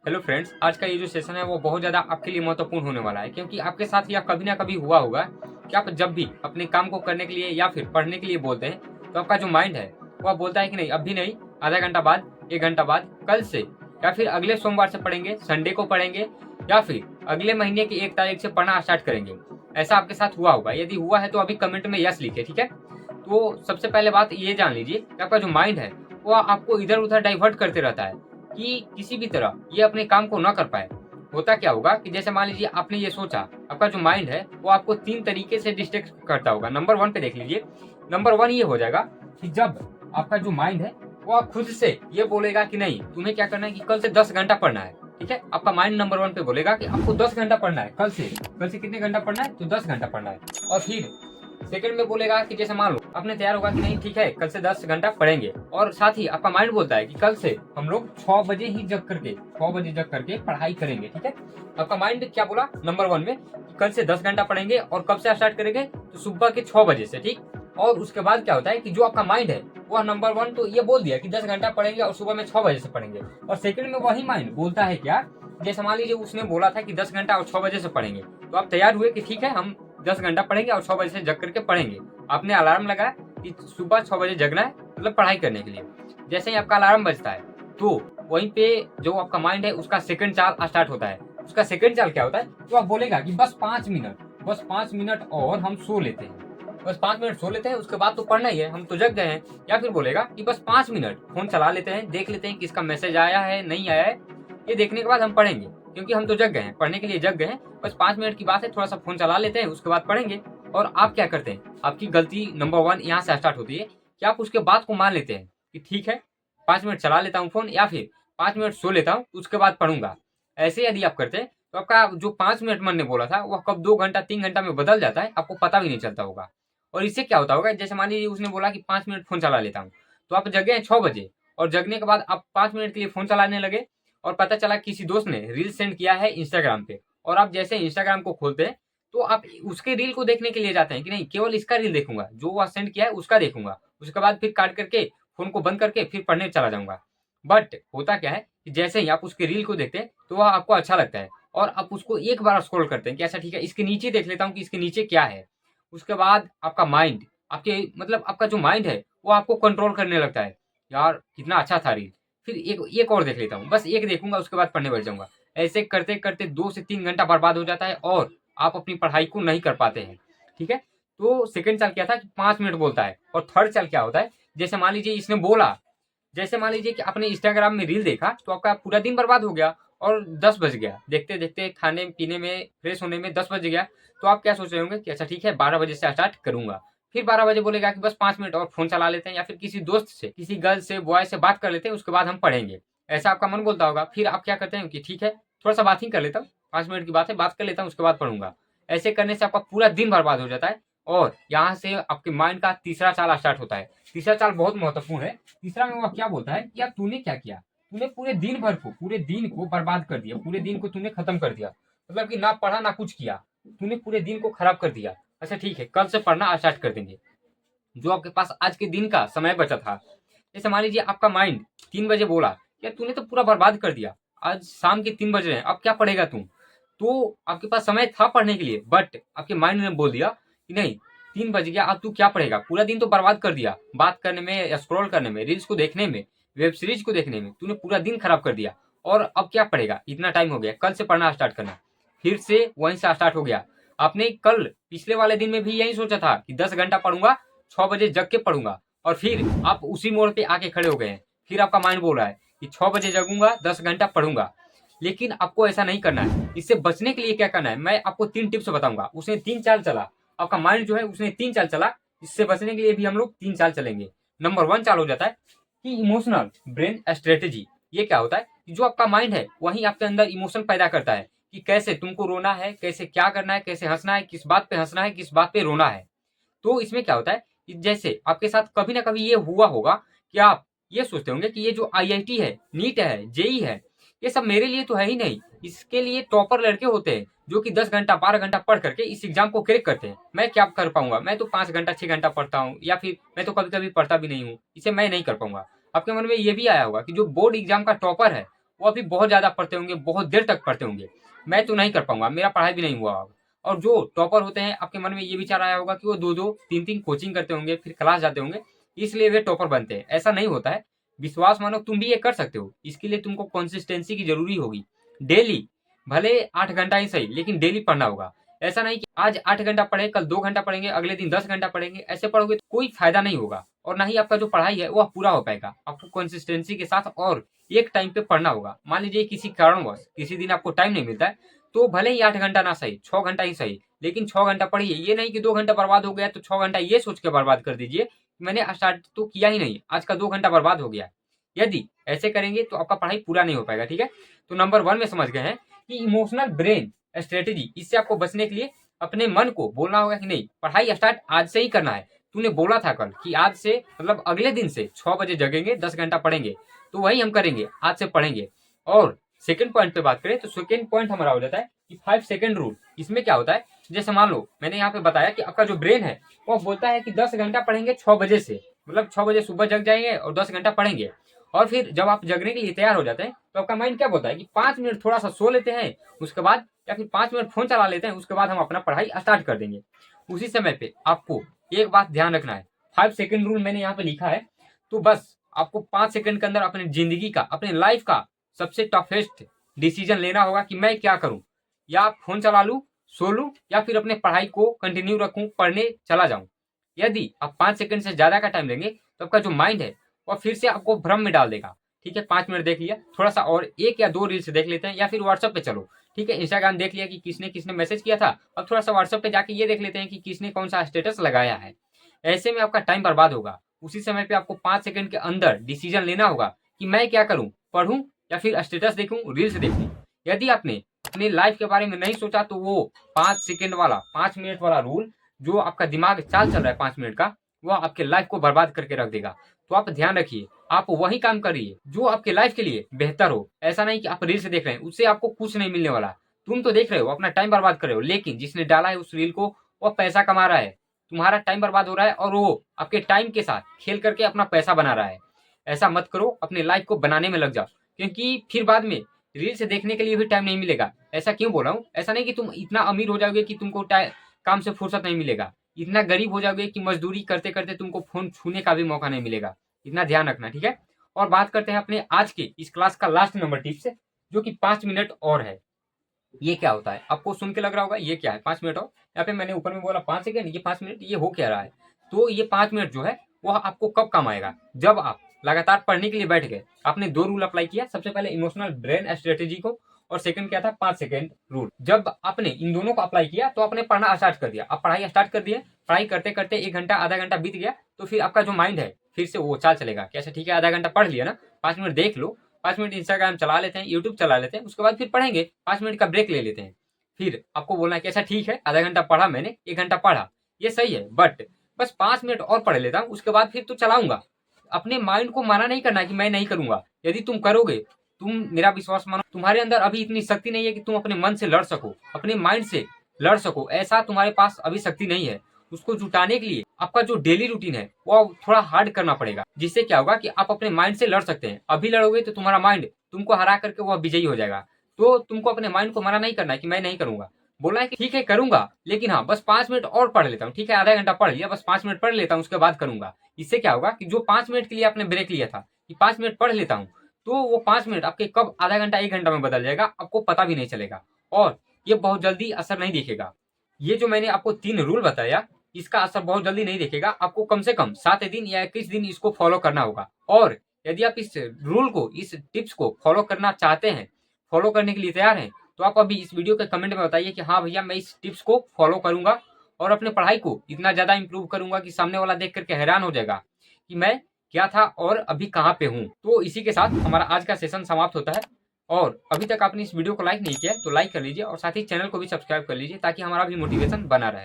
Hello friends, आज का ये जो सेशन है वो बहुत ज़्यादा आपके लिए महत्वपूर्ण होने वाला है, क्योंकि आपके साथ यह कभी ना कभी हुआ होगा कि आप जब भी अपने काम को करने के लिए या फिर पढ़ने के लिए बोलते हैं तो आपका जो माइंड है वह बोलता है कि नहीं, अभी नहीं, आधा घंटा बाद, 1 घंटा बाद, कल से, या फिर अगले सोमवार से पढ़ेंगे, संडे को पढ़ेंगे, या फिर अगले महीने की 1 तारीख से पढ़ना स्टार्ट करेंगे। ऐसा आपके साथ हुआ होगा। यदि हुआ है तो अभी कमेंट में यस लिखे, ठीक है। तो सबसे पहले बात ये जान लीजिए कि आपका जो माइंड है वह आपको इधर उधर डाइवर्ट करते रहता है कि किसी भी तरह ये अपने काम को ना कर पाए। होता क्या होगा कि जैसे मान लीजिए आपने ये सोचा, आपका जो माइंड है वो आपको 3 तरीके से डिस्ट्रैक्ट करता होगा। नंबर 1 पे देख लीजिए। नंबर 1 ये हो जाएगा कि जब आपका जो माइंड है वो आप खुद से ये बोलेगा कि नहीं, तुम्हें क्या करना है कि कल से 10 घंटा पढ़ना है, ठीक है। आपका माइंड नंबर 1 पे बोलेगा कि आपको 10 घंटा पढ़ना है, कल से कितने घंटा पढ़ना है, तो 10 घंटा पढ़ना है। और फिर सेकंड में बोलेगा कि जैसे मान लो आपने तैयार होगा कि नहीं, ठीक है, कल से 10 घंटा पढ़ेंगे, और साथ ही आपका माइंड बोलता है कि कल से हम लोग 6 बजे ही जग करके 6 बजे जग करके पढ़ाई करेंगे, ठीक है। आपका माइंड क्या बोला नंबर 1 में कि कल से 10 घंटा पढ़ेंगे, और कब से स्टार्ट करेंगे, तो सुबह के 6 बजे से, ठीक। और उसके बाद क्या होता है कि जो आपका माइंड है वह नंबर 1 तो ये बोल दिया कि 10 घंटा पढ़ेंगे और सुबह में 6 बजे से पढ़ेंगे, और सेकंड में वही माइंड बोलता है क्या, जैसे मान लीजिए उसने बोला था कि 10 घंटा और 6 बजे से पढ़ेंगे, तो आप तैयार हुए कि ठीक है हम 10 घंटा पढ़ेंगे और 6 बजे से जग करके पढ़ेंगे। आपने अलार्म लगाया कि सुबह 6 बजे जगना है, मतलब पढ़ाई करने के लिए। जैसे ही आपका अलार्म बजता है तो वहीं पे जो आपका माइंड है उसका सेकंड चाल स्टार्ट होता है। उसका सेकंड चाल क्या होता है, तो आप बोलेगा कि बस 5 मिनट और हम सो लेते हैं, बस 5 मिनट सो लेते हैं, उसके बाद तो पढ़ना ही है, हम तो जग गए हैं। या फिर बोलेगा कि बस 5 मिनट फोन चला लेते हैं, देख लेते हैं किसका मैसेज आया है नहीं आया है, ये देखने के बाद हम पढ़ेंगे, क्योंकि हम तो जग गए हैं, पढ़ने के लिए जग गए हैं, बस 5 मिनट की बात है, थोड़ा सा फोन चला लेते हैं, उसके बाद पढ़ेंगे। और आप क्या करते हैं, आपकी गलती नंबर 1 यहाँ से स्टार्ट होती है कि आप उसके बात को मान लेते हैं कि ठीक है 5 मिनट चला लेता हूँ फोन, या फिर 5 मिनट सो लेता हूँ, उसके बाद पढ़ूंगा। ऐसे यदि आप करते हैं तो आपका जो 5 मिनट मन ने बोला था वह कब 2 घंटा 3 घंटा में बदल जाता है, आपको पता भी नहीं चलता होगा। और इससे क्या होता होगा, जैसे मान लीजिए उसने बोला कि 5 मिनट फोन चला लेता हूँ, तो आप जगे हैं 6 बजे, और जगने के बाद आप 5 मिनट के लिए फोन चलाने लगे, और पता चला किसी दोस्त ने रील सेंड किया है इंस्टाग्राम पे, और आप जैसे इंस्टाग्राम को खोलते हैं तो आप उसके रील को देखने के लिए जाते हैं कि नहीं, केवल इसका रील देखूंगा, जो वह सेंड किया है उसका देखूंगा, उसके बाद फिर काट करके फोन को बंद करके फिर पढ़ने चला जाऊंगा। बट होता क्या है कि जैसे ही आप उसके रील को देखते हैं तो वह आपको अच्छा लगता है, और आप उसको एक बार स्क्रॉल करते हैं कि अच्छा ठीक है इसके नीचे देख लेता हूँ कि इसके नीचे क्या है। उसके बाद आपका माइंड, आपके मतलब आपका जो माइंड है वो आपको कंट्रोल करने लगता है, यार कितना अच्छा था रील, फिर एक और देख लेता हूँ, बस एक देखूंगा उसके बाद पढ़ने बैठ जाऊंगा। ऐसे करते करते 2 से 3 घंटा बर्बाद हो जाता है, और आप अपनी पढ़ाई को नहीं कर पाते हैं, ठीक है। तो सेकंड चाल क्या था कि 5 मिनट बोलता है, और थर्ड चाल क्या होता है, जैसे मान लीजिए इसने बोला, जैसे मान लीजिए कि आपने इंस्टाग्राम में रील देखा तो आपका पूरा दिन बर्बाद हो गया, और 10 बज गया, देखते देखते खाने पीने में फ्रेश होने में 10 बज गया। तो आप क्या सोच रहे होंगे कि अच्छा ठीक है 12 बजे से स्टार्ट करूंगा। फिर 12 बजे बोलेगा कि बस 5 मिनट और फोन चला लेते हैं, या फिर किसी दोस्त से, किसी गर्ल से, बॉय से बात कर लेते हैं, उसके बाद हम पढ़ेंगे। ऐसा आपका मन बोलता होगा। फिर आप क्या करते हैं कि ठीक है थोड़ा सा बात ही कर लेता हूँ, 5 मिनट की बात है, बात कर लेता हूँ, उसके बाद पढ़ूंगा। ऐसे करने से आपका पूरा दिन बर्बाद हो जाता है, और यहाँ से आपके माइंड का तीसरा चाल स्टार्ट होता है। तीसरा चाल बहुत महत्वपूर्ण है। तीसरा में वह क्या बोलता है कि यार तूने क्या किया, तूने पूरे दिन को बर्बाद कर दिया, पूरे दिन को तूने खत्म कर दिया, मतलब कि ना पढ़ा ना कुछ किया, तूने पूरे दिन को खराब कर दिया। अच्छा ठीक है कल से पढ़ना स्टार्ट कर देंगे। जो आपके पास आज के दिन का समय बचा था, जैसे मान लीजिए आपका माइंड 3 बजे बोला, यार तूने तो पूरा बर्बाद कर दिया, आज शाम के 3 बज रहे हैं, अब क्या पढ़ेगा तू। तो आपके पास समय था पढ़ने के लिए, बट आपके माइंड ने बोल दिया कि नहीं, 3 बज गया, अब तू क्या पढ़ेगा, पूरा दिन तो बर्बाद कर दिया, बात करने में, स्क्रॉल करने में, रील्स को देखने में, वेब सीरीज को देखने में, तूने पूरा दिन खराब कर दिया, और अब क्या पढ़ेगा, इतना टाइम हो गया, कल से पढ़ना स्टार्ट करना। फिर से वहीं से स्टार्ट हो गया। आपने कल पिछले वाले दिन में भी यही सोचा था कि 10 घंटा पढ़ूंगा, 6 बजे जग के पढ़ूंगा, और फिर आप उसी मोड़ पे आके खड़े हो गए हैं। फिर आपका माइंड बोल रहा है कि 6 बजे जगूंगा, 10 घंटा पढ़ूंगा। लेकिन आपको ऐसा नहीं करना है। इससे बचने के लिए क्या करना है, मैं आपको 3 टिप्स बताऊंगा। उसने 3 चाल चला, आपका माइंड जो है उसने 3 चाल चला। इससे बचने के लिए भी हम लोग 3 चाल चलेंगे। नंबर 1 चाल हो जाता है कि इमोशनल ब्रेन स्ट्रेटेजी। ये क्या होता है कि जो आपका माइंड है वही आपके अंदर इमोशन पैदा करता है कि कैसे तुमको रोना है, कैसे क्या करना है, कैसे हंसना है, किस बात पे हंसना है, किस बात पे रोना है। तो इसमें क्या होता है कि जैसे आपके साथ कभी ना कभी ये हुआ होगा कि आप ये सोचते होंगे कि ये जो आईआईटी है, नीट है, जेई है, ये सब मेरे लिए तो है ही नहीं। इसके लिए टॉपर लड़के होते हैं जो कि 10 घंटा 12 घंटा पढ़ करके इस एग्जाम को क्रैक करते हैं। मैं क्या कर पाऊंगा, मैं तो 5 घंटा 6 घंटा पढ़ता हूँ, या फिर मैं तो कभी कभी पढ़ता भी नहीं हूँ, इसे मैं नहीं कर पाऊंगा। आपके मन में ये भी आया होगा कि जो बोर्ड एग्जाम का टॉपर है वो अभी बहुत ज़्यादा पढ़ते होंगे, बहुत देर तक पढ़ते होंगे। मैं तो नहीं कर पाऊंगा, मेरा पढ़ाई भी नहीं हुआ अब। और जो टॉपर होते हैं, आपके मन में ये विचार आया होगा कि वो 2-2, 3-3 कोचिंग करते होंगे, फिर क्लास जाते होंगे, इसलिए वे टॉपर बनते हैं। ऐसा नहीं होता है। विश्वास मानो, तुम भी ये कर सकते हो। इसके लिए तुमको कंसिस्टेंसी की जरूरी होगी। डेली, भले 8 घंटा ही सही, लेकिन डेली पढ़ना होगा। ऐसा नहीं कि आज 8 घंटा पढ़े, कल 2 घंटा पढ़ेंगे, अगले दिन 10 घंटा पढ़ेंगे। ऐसे पढ़ोगे तो कोई फायदा नहीं होगा, और ना ही आपका जो पढ़ाई है वो पूरा हो पाएगा। आपको कंसिस्टेंसी के साथ और एक टाइम पे पढ़ना होगा। मान लीजिए किसी कारणवश किसी दिन आपको टाइम नहीं मिलता है, तो भले ही 8 घंटा ना सही, 6 घंटा ही सही, लेकिन 6 घंटा पढ़िए। ये नहीं कि 2 घंटा बर्बाद हो गया तो 6 घंटा ये सोच के बर्बाद कर दीजिए मैंने स्टार्ट तो किया ही नहीं, आज का 2 घंटा बर्बाद हो गया। यदि ऐसे करेंगे तो आपका पढ़ाई पूरा नहीं हो पाएगा। ठीक है, तो नंबर 1 में समझ गए हैं कि इमोशनल ब्रेन स्ट्रेटेजी। इससे आपको बचने के लिए अपने मन को बोलना होगा कि नहीं, पढ़ाई स्टार्ट आज से ही करना है। तूने बोला था कल कि आज से, मतलब अगले दिन से 6 बजे जगेंगे, 10 घंटा पढ़ेंगे, तो वही हम करेंगे, आज से पढ़ेंगे। और सेकंड पॉइंट पे बात करें तो सेकंड पॉइंट हमारा हो जाता है कि 5 सेकंड रूल। इसमें क्या होता है, जैसे मान लो मैंने यहाँ पे बताया कि आपका जो ब्रेन है वो बोलता है कि 10 घंटा पढ़ेंगे 6 बजे से, मतलब 6 बजे सुबह जग जाएंगे और 10 घंटा पढ़ेंगे। और फिर जब आप जगने के लिए तैयार हो जाते हैं तो आपका माइंड क्या बोलता है कि 5 मिनट थोड़ा सा सो लेते हैं, उसके बाद या फिर 5 मिनट फोन चला लेते हैं, उसके बाद हम अपना पढ़ाई स्टार्ट कर देंगे। उसी समय पे आपको एक बात ध्यान रखना है, 5 सेकंड रूल मैंने यहाँ पे लिखा है। तो बस आपको 5 सेकंड के अंदर अपनी जिंदगी का, अपने लाइफ का सबसे टफेस्ट डिसीजन लेना होगा कि मैं क्या करूं, या फोन चला लूं, सो लूं, या फिर अपने पढ़ाई को कंटिन्यू रखूं, पढ़ने चला जाऊं। यदि आप 5 सेकंड से ज्यादा का टाइम लेंगे तो आपका जो माइंड है वो फिर से आपको भ्रम में डाल देगा। ठीक है, 5 मिनट देख लिया, थोड़ा सा और 1 या 2 रील्स देख लेते हैं, या फिर व्हाट्सएप पे चलो। ठीक है, इंस्टाग्राम देख लिया कि किसने किसने मैसेज किया था, अब थोड़ा सा व्हाट्सएप पे जाके ये देख लेते हैं कि किसने कौन सा स्टेटस लगाया है। ऐसे में आपका टाइम बर्बाद होगा। उसी समय पे आपको 5 सेकंड के अंदर डिसीजन लेना होगा कि मैं क्या करूं, पढ़ूं या फिर स्टेटस देखूं, रील्स देखूं। यदि आपने अपनी लाइफ के बारे में नहीं सोचा तो वो 5 सेकंड वाला, 5 मिनट वाला रूल जो आपका दिमाग चाल चल रहा है 5 मिनट का, वो आपके लाइफ को बर्बाद करके रख देगा। तो आप ध्यान रखिए, आप वही काम करिए जो आपके लाइफ के लिए बेहतर हो। ऐसा नहीं कि आप रील्स देख रहे हैं, उससे आपको कुछ नहीं मिलने वाला। तुम तो देख रहे हो, अपना टाइम बर्बाद कर रहे हो, लेकिन जिसने डाला है उस रील को वो पैसा कमा रहा है। तुम्हारा टाइम बर्बाद हो रहा है और वो आपके टाइम के साथ खेल करके अपना पैसा बना रहा है। ऐसा मत करो, अपने लाइफ को बनाने में लग जाओ, क्योंकि फिर बाद में रील से देखने के लिए भी टाइम नहीं मिलेगा। ऐसा क्यों बोल रहा हूँ, ऐसा नहीं कि तुम इतना अमीर हो जाओगे कि तुमको काम से फुर्सत नहीं मिलेगा, इतना गरीब हो जाओगे कि मजदूरी करते करते तुमको फोन छूने का भी मौका नहीं मिलेगा। इतना ध्यान रखना। ठीक है, और बात करते हैं अपने आज के इस क्लास का लास्ट नंबर टिप्स, जो कि 5 मिनट और है। ये क्या होता है, आपको सुन के लग रहा होगा ये क्या है 5 मिनट और, यहाँ पे मैंने ऊपर में बोला 5 सेकंड, ये 5 मिनट, ये हो क्या रहा है। तो ये 5 मिनट जो है वो आपको कब काम आएगा, जब आप लगातार पढ़ने के लिए बैठ गए। आपने 2 रूल अप्लाई किया, सबसे पहले इमोशनल ब्रेन स्ट्रेटेजी को, और सेकंड क्या था, 5 सेकंड रूल। जब आपने इन दोनों को अप्लाई किया तो आपने पढ़ना स्टार्ट कर दिया, आप पढ़ाई स्टार्ट कर दिए। पढ़ाई करते करते 1 घंटा आधा घंटा बीत गया, तो फिर आपका जो माइंड है फिर से वो चाल चलेगा कैसे, ठीक है आधा घंटा पढ़ लिया ना, 5 मिनट देख लो, 5 मिनट इंस्टाग्राम चला लेते हैं, यूट्यूब चला लेते हैं, उसके बाद फिर पढ़ेंगे, 5 मिनट का ब्रेक ले लेते हैं। फिर आपको बोलना है कि ऐसा ठीक है, आधा घंटा पढ़ा मैंने, 1 घंटा पढ़ा, ये सही है, बट बस 5 मिनट और पढ़ लेता हूँ, उसके बाद फिर तो चलाऊंगा। अपने माइंड को माना नहीं करना कि मैं नहीं करूंगा। यदि तुम करोगे, तुम मेरा विश्वास मानो, तुम्हारे अंदर अभी इतनी शक्ति नहीं है कि तुम अपने मन से लड़ सको, अपने माइंड से लड़ सको, ऐसा तुम्हारे पास अभी शक्ति नहीं है। उसको जुटाने के लिए आपका जो डेली रूटीन है वो थोड़ा हार्ड करना पड़ेगा, जिससे क्या होगा कि आप अपने माइंड से लड़ सकते हैं। अभी लड़ोगे तो तुम्हारा माइंड तुमको हरा करके वह विजयी हो जाएगा। तो तुमको अपने माइंड को मना नहीं करना है कि मैं नहीं करूंगा, बोला है कि ठीक है करूंगा, लेकिन हाँ बस 5 मिनट और पढ़ लेता हूँ। ठीक है, आधा घंटा पढ़ लिया, बस 5 मिनट पढ़ लेता हूँ, उसके बाद करूंगा। इससे क्या होगा कि जो 5 मिनट के लिए आपने ब्रेक लिया था कि 5 मिनट पढ़ लेता हूँ, तो वो 5 मिनट आपके कब आधा घंटा 1 घंटा में बदल जाएगा, आपको पता भी नहीं चलेगा, और ये बहुत जल्दी असर नहीं दिखेगा। ये जो मैंने आपको 3 रूल बताया, इसका असर बहुत जल्दी नहीं दिखेगा। आपको कम से कम 7 दिन या 21 दिन इसको फॉलो करना होगा। और यदि आप इस रूल को, इस टिप्स को फॉलो करना चाहते हैं, फॉलो करने के लिए तैयार हैं, तो आप अभी इस वीडियो के कमेंट में बताइए कि हाँ भैया मैं इस टिप्स को फॉलो करूंगा और अपने पढ़ाई को इतना ज्यादा इंप्रूव करूंगा कि सामने वाला देख करके हैरान हो जाएगा कि मैं क्या था और अभी कहाँ पे हूँ। तो इसी के साथ हमारा आज का सेशन समाप्त होता है। और अभी तक आपने इस वीडियो को लाइक नहीं किया तो लाइक कर लीजिए, और साथ ही चैनल को भी सब्सक्राइब कर लीजिए, ताकि हमारा भी मोटिवेशन बना रहे।